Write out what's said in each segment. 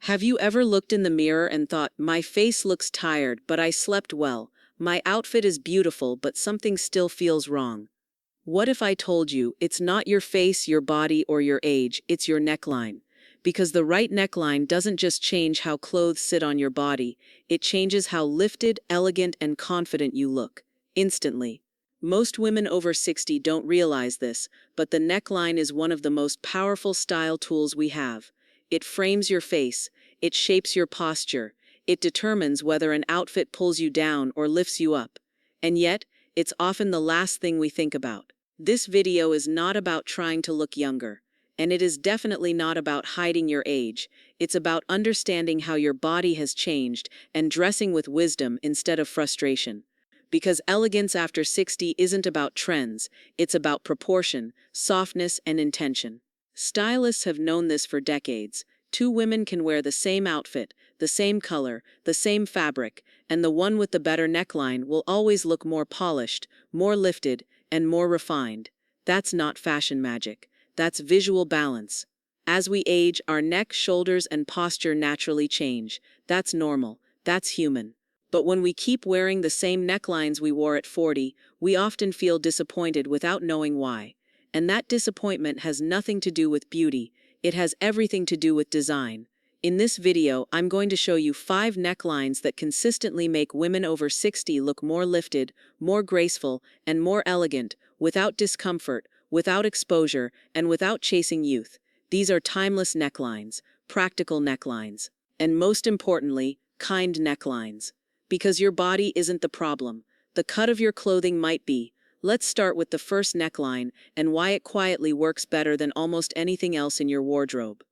Have you ever looked in the mirror and thought, my face looks tired, but I slept well, my outfit is beautiful, but something still feels wrong? What if I told you it's not your face, your body, or your age, it's your neckline? Because the right neckline doesn't just change how clothes sit on your body, it changes how lifted, elegant, and confident you look, instantly. Most women over 60 don't realize this, but the neckline is one of the most powerful style tools we have. It frames your face, it shapes your posture, it determines whether an outfit pulls you down or lifts you up. And yet, it's often the last thing we think about. This video is not about trying to look younger, and it is definitely not about hiding your age. It's about understanding how your body has changed and dressing with wisdom instead of frustration. Because elegance after 60 isn't about trends, it's about proportion, softness, and intention. Stylists have known this for decades. Two women can wear the same outfit, the same color, the same fabric, and the one with the better neckline will always look more polished, more lifted, and more refined. That's not fashion magic. That's visual balance. As we age, our neck, shoulders, and posture naturally change. That's normal. That's human. But when we keep wearing the same necklines we wore at 40, we often feel disappointed without knowing why. And that disappointment has nothing to do with beauty, it has everything to do with design. In this video, I'm going to show you 5 necklines that consistently make women over 60 look more lifted, more graceful, and more elegant, without discomfort, without exposure, and without chasing youth. These are timeless necklines, practical necklines, and most importantly, kind necklines. Because your body isn't the problem. The cut of your clothing might be. Let's start with the first neckline and why it quietly works better than almost anything else in your wardrobe.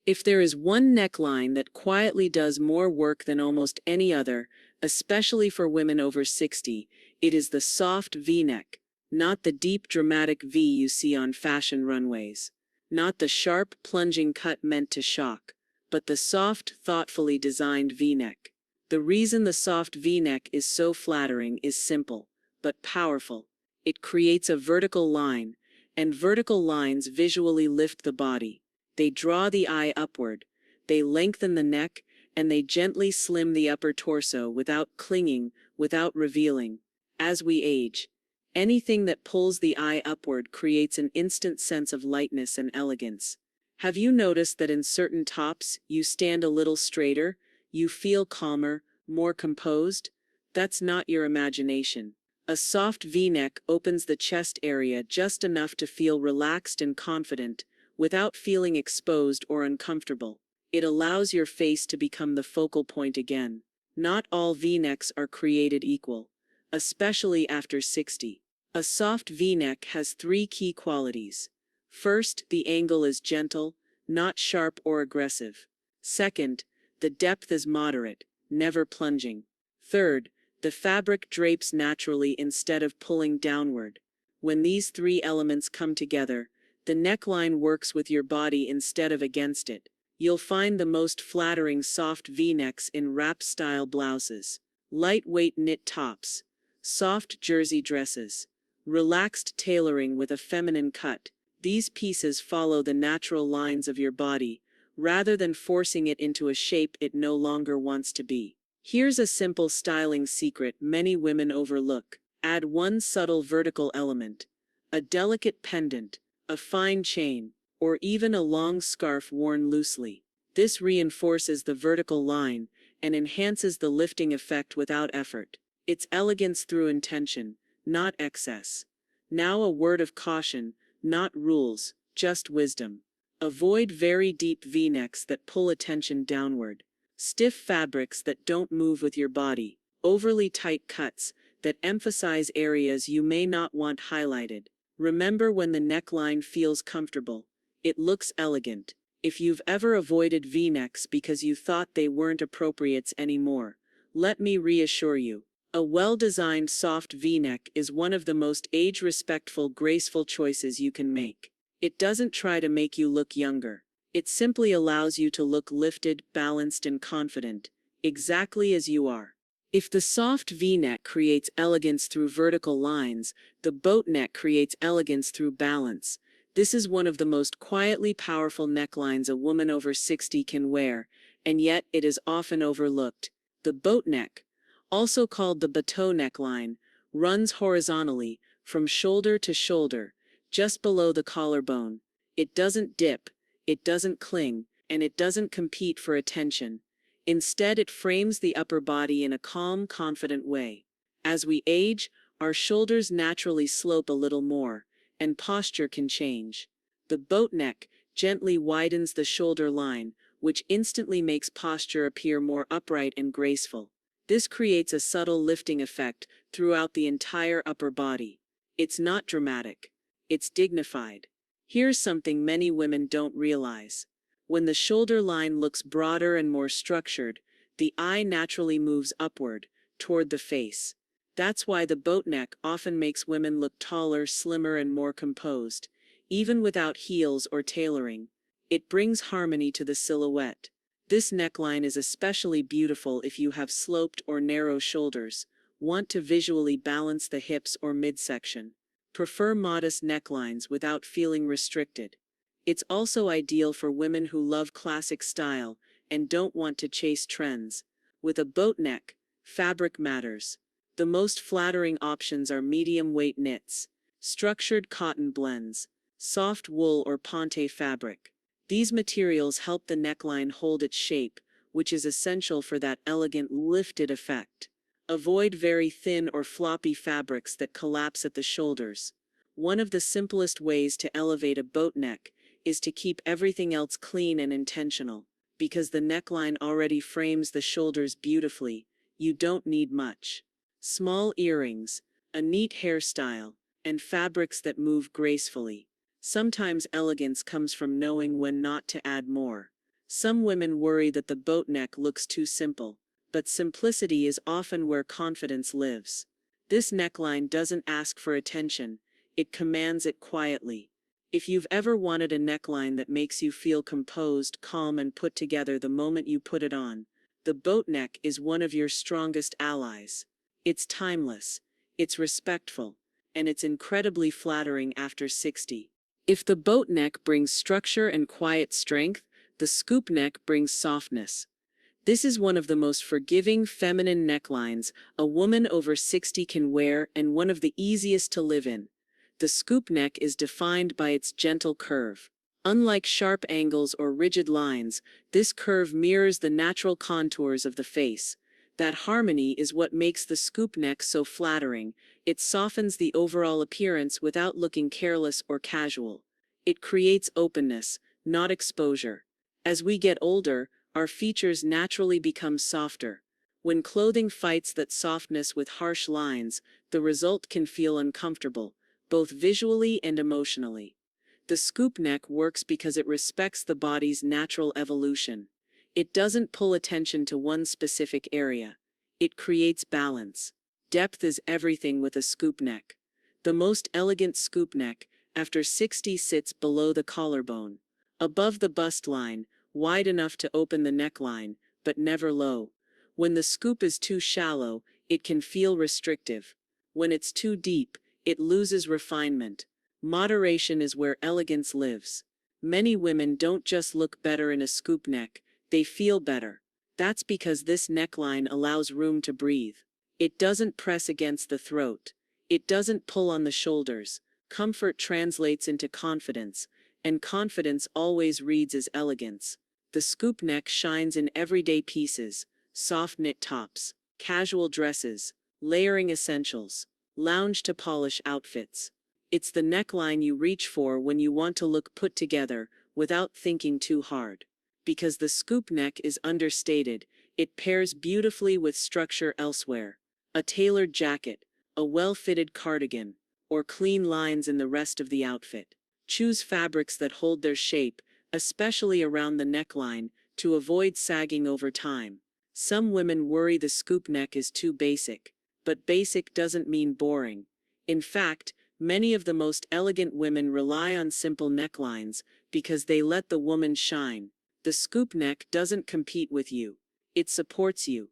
If there is one neckline that quietly does more work than almost any other, especially for women over 60, it is the soft V-neck. Not the deep dramatic V you see on fashion runways. Not the sharp plunging cut meant to shock, but the soft, thoughtfully designed V-neck. The reason the soft V-neck is so flattering is simple, but powerful. It creates a vertical line, and vertical lines visually lift the body. They draw the eye upward, they lengthen the neck, and they gently slim the upper torso without clinging, without revealing. As we age, anything that pulls the eye upward creates an instant sense of lightness and elegance. Have you noticed that in certain tops, you stand a little straighter, you feel calmer, more composed? That's not your imagination. A soft V-neck opens the chest area just enough to feel relaxed and confident, without feeling exposed or uncomfortable. It allows your face to become the focal point again. Not all V-necks are created equal, especially after 60. A soft V-neck has 3 key qualities. First, the angle is gentle, not sharp or aggressive. Second, the depth is moderate, never plunging. Third, the fabric drapes naturally instead of pulling downward. When these 3 elements come together, the neckline works with your body instead of against it. You'll find the most flattering soft V-necks in wrap-style blouses, lightweight knit tops, soft jersey dresses, relaxed tailoring with a feminine cut. These pieces follow the natural lines of your body, rather than forcing it into a shape it no longer wants to be. Here's a simple styling secret many women overlook. Add one subtle vertical element, a delicate pendant, a fine chain, or even a long scarf worn loosely. This reinforces the vertical line and enhances the lifting effect without effort. It's elegance through intention, not excess. Now a word of caution, not rules, just wisdom. Avoid very deep V-necks that pull attention downward. Stiff fabrics that don't move with your body. Overly tight cuts that emphasize areas you may not want highlighted. Remember, when the neckline feels comfortable, it looks elegant. If you've ever avoided V-necks because you thought they weren't appropriate anymore, let me reassure you. A well-designed soft V-neck is one of the most age-respectful, graceful choices you can make. It doesn't try to make you look younger. It simply allows you to look lifted, balanced, and confident, exactly as you are. If the soft V-neck creates elegance through vertical lines, the boat neck creates elegance through balance. This is one of the most quietly powerful necklines a woman over 60 can wear, and yet it is often overlooked. The boat neck, also called the bateau neckline, runs horizontally, from shoulder to shoulder, just below the collarbone. It doesn't dip, it doesn't cling, and it doesn't compete for attention. Instead, it frames the upper body in a calm, confident way. As we age, our shoulders naturally slope a little more, and posture can change. The boat neck gently widens the shoulder line, which instantly makes posture appear more upright and graceful. This creates a subtle lifting effect throughout the entire upper body. It's not dramatic. It's dignified. Here's something many women don't realize. When the shoulder line looks broader and more structured, the eye naturally moves upward, toward the face. That's why the boat neck often makes women look taller, slimmer, and more composed, even without heels or tailoring. It brings harmony to the silhouette. This neckline is especially beautiful if you have sloped or narrow shoulders, want to visually balance the hips or midsection. Prefer modest necklines without feeling restricted. It's also ideal for women who love classic style and don't want to chase trends. With a boat neck, fabric matters. The most flattering options are medium-weight knits, structured cotton blends, soft wool or ponte fabric. These materials help the neckline hold its shape, which is essential for that elegant, lifted effect. Avoid very thin or floppy fabrics that collapse at the shoulders. One of the simplest ways to elevate a boat neck is to keep everything else clean and intentional. Because the neckline already frames the shoulders beautifully, you don't need much. Small earrings, a neat hairstyle, and fabrics that move gracefully. Sometimes elegance comes from knowing when not to add more. Some women worry that the boat neck looks too simple, but simplicity is often where confidence lives. This neckline doesn't ask for attention, it commands it quietly. If you've ever wanted a neckline that makes you feel composed, calm, and put together the moment you put it on, the boat neck is one of your strongest allies. It's timeless, it's respectful, and it's incredibly flattering after 60. If the boat neck brings structure and quiet strength, the scoop neck brings softness. This is one of the most forgiving feminine necklines a woman over 60 can wear and one of the easiest to live in. The scoop neck is defined by its gentle curve. Unlike sharp angles or rigid lines, this curve mirrors the natural contours of the face. That harmony is what makes the scoop neck so flattering. It softens the overall appearance without looking careless or casual. It creates openness, not exposure. As we get older, our features naturally become softer. When clothing fights that softness with harsh lines, the result can feel uncomfortable, both visually and emotionally. The scoop neck works because it respects the body's natural evolution. It doesn't pull attention to one specific area. It creates balance. Depth is everything with a scoop neck. The most elegant scoop neck, after 60, sits below the collarbone, above the bust line, wide enough to open the neckline, but never low. When the scoop is too shallow, it can feel restrictive. When it's too deep, it loses refinement. Moderation is where elegance lives. Many women don't just look better in a scoop neck, they feel better. That's because this neckline allows room to breathe. It doesn't press against the throat. It doesn't pull on the shoulders. Comfort translates into confidence, and confidence always reads as elegance. The scoop neck shines in everyday pieces, soft knit tops, casual dresses, layering essentials, lounge to polish outfits. It's the neckline you reach for when you want to look put together without thinking too hard. Because the scoop neck is understated, it pairs beautifully with structure elsewhere. A tailored jacket, a well-fitted cardigan, or clean lines in the rest of the outfit. Choose fabrics that hold their shape, especially around the neckline, to avoid sagging over time. Some women worry the scoop neck is too basic, but basic doesn't mean boring. In fact, many of the most elegant women rely on simple necklines because they let the woman shine. The scoop neck doesn't compete with you. It supports you.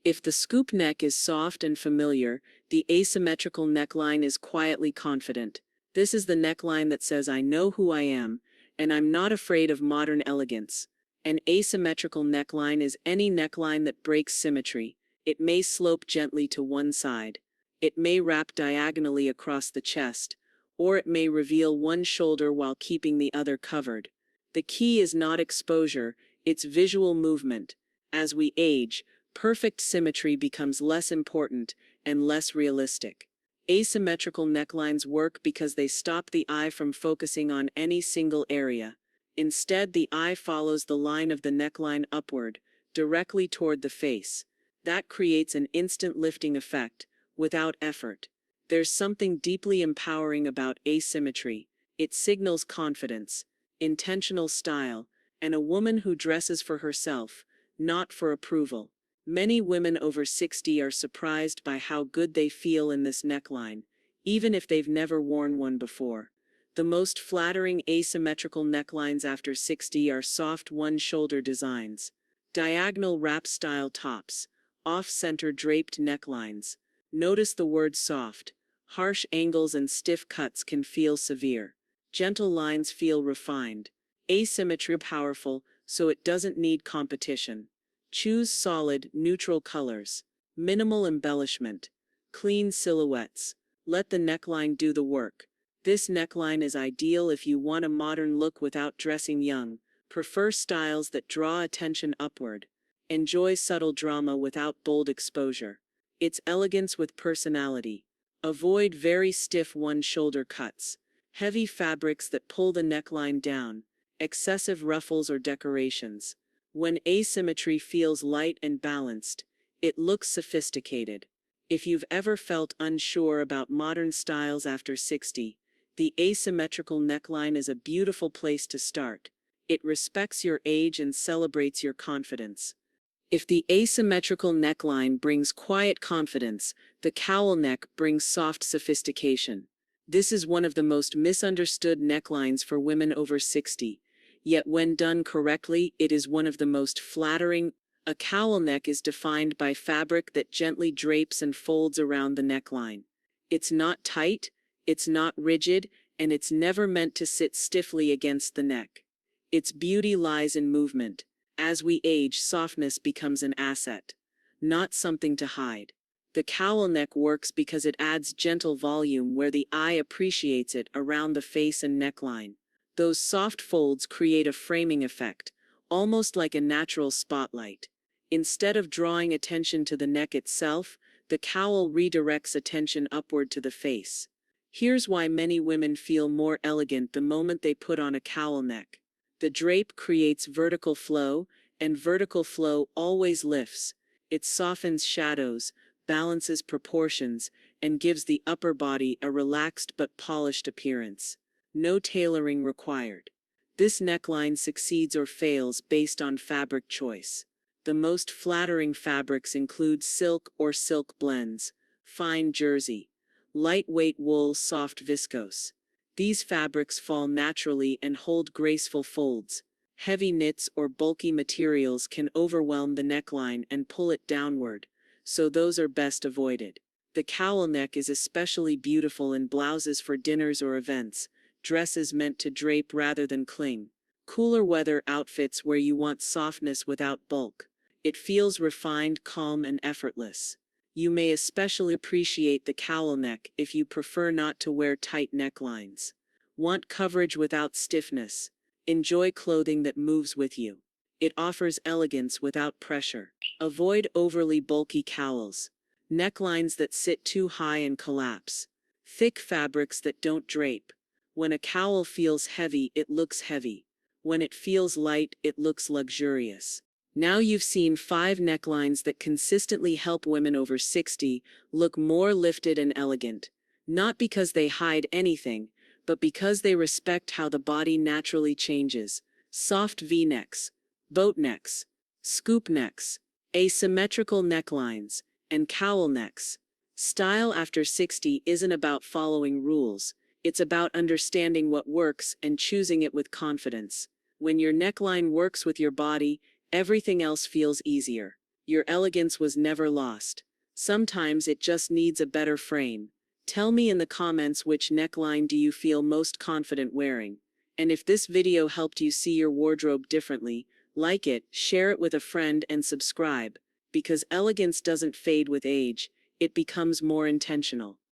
If the scoop neck is soft and familiar, the asymmetrical neckline is quietly confident. This is the neckline that says, I know who I am, and I'm not afraid of modern elegance. An asymmetrical neckline is any neckline that breaks symmetry. It may slope gently to one side. It may wrap diagonally across the chest, or it may reveal one shoulder while keeping the other covered. The key is not exposure, it's visual movement. As we age, perfect symmetry becomes less important and less realistic. Asymmetrical necklines work because they stop the eye from focusing on any single area. Instead, the eye follows the line of the neckline upward, directly toward the face. That creates an instant lifting effect, without effort. There's something deeply empowering about asymmetry. It signals confidence, intentional style, and a woman who dresses for herself, not for approval. Many women over 60 are surprised by how good they feel in this neckline, even if they've never worn one before. The most flattering asymmetrical necklines after 60 are soft one-shoulder designs, diagonal wrap-style tops, off-center draped necklines. Notice the word soft. Harsh angles and stiff cuts can feel severe. Gentle lines feel refined. Asymmetry powerful, so it doesn't need competition. Choose solid, neutral colors. Minimal embellishment. Clean silhouettes. Let the neckline do the work. This neckline is ideal if you want a modern look without dressing young. Prefer styles that draw attention upward. Enjoy subtle drama without bold exposure. It's elegance with personality. Avoid very stiff one-shoulder cuts, heavy fabrics that pull the neckline down, excessive ruffles or decorations. When asymmetry feels light and balanced, it looks sophisticated. If you've ever felt unsure about modern styles after 60, the asymmetrical neckline is a beautiful place to start. It respects your age and celebrates your confidence. If the asymmetrical neckline brings quiet confidence, the cowl neck brings soft sophistication. This is one of the most misunderstood necklines for women over 60, yet when done correctly, it is one of the most flattering. A cowl neck is defined by fabric that gently drapes and folds around the neckline. It's not tight, it's not rigid, and it's never meant to sit stiffly against the neck. Its beauty lies in movement. As we age, softness becomes an asset, not something to hide. The cowl neck works because it adds gentle volume where the eye appreciates it around the face and neckline. Those soft folds create a framing effect, almost like a natural spotlight. Instead of drawing attention to the neck itself, the cowl redirects attention upward to the face. Here's why many women feel more elegant the moment they put on a cowl neck. The drape creates vertical flow, and vertical flow always lifts. It softens shadows, balances proportions, and gives the upper body a relaxed but polished appearance. No tailoring required. This neckline succeeds or fails based on fabric choice. The most flattering fabrics include silk or silk blends, fine jersey, lightweight wool, soft viscose. These fabrics fall naturally and hold graceful folds. Heavy knits or bulky materials can overwhelm the neckline and pull it downward, so those are best avoided. The cowl neck is especially beautiful in blouses for dinners or events, dresses meant to drape rather than cling. Cooler weather outfits where you want softness without bulk. It feels refined, calm, and effortless. You may especially appreciate the cowl neck if you prefer not to wear tight necklines. Want coverage without stiffness? Enjoy clothing that moves with you. It offers elegance without pressure. Avoid overly bulky cowls. Necklines that sit too high and collapse. Thick fabrics that don't drape. When a cowl feels heavy, it looks heavy. When it feels light, it looks luxurious. Now you've seen 5 necklines that consistently help women over 60 look more lifted and elegant. Not because they hide anything, but because they respect how the body naturally changes. Soft V-necks, boat necks, scoop necks, asymmetrical necklines, and cowl necks. Style after 60 isn't about following rules. It's about understanding what works and choosing it with confidence. When your neckline works with your body, everything else feels easier. Your elegance was never lost. Sometimes it just needs a better frame. Tell me in the comments which neckline do you feel most confident wearing. And if this video helped you see your wardrobe differently, Like it, share it with a friend, and subscribe, because elegance doesn't fade with age, it becomes more intentional.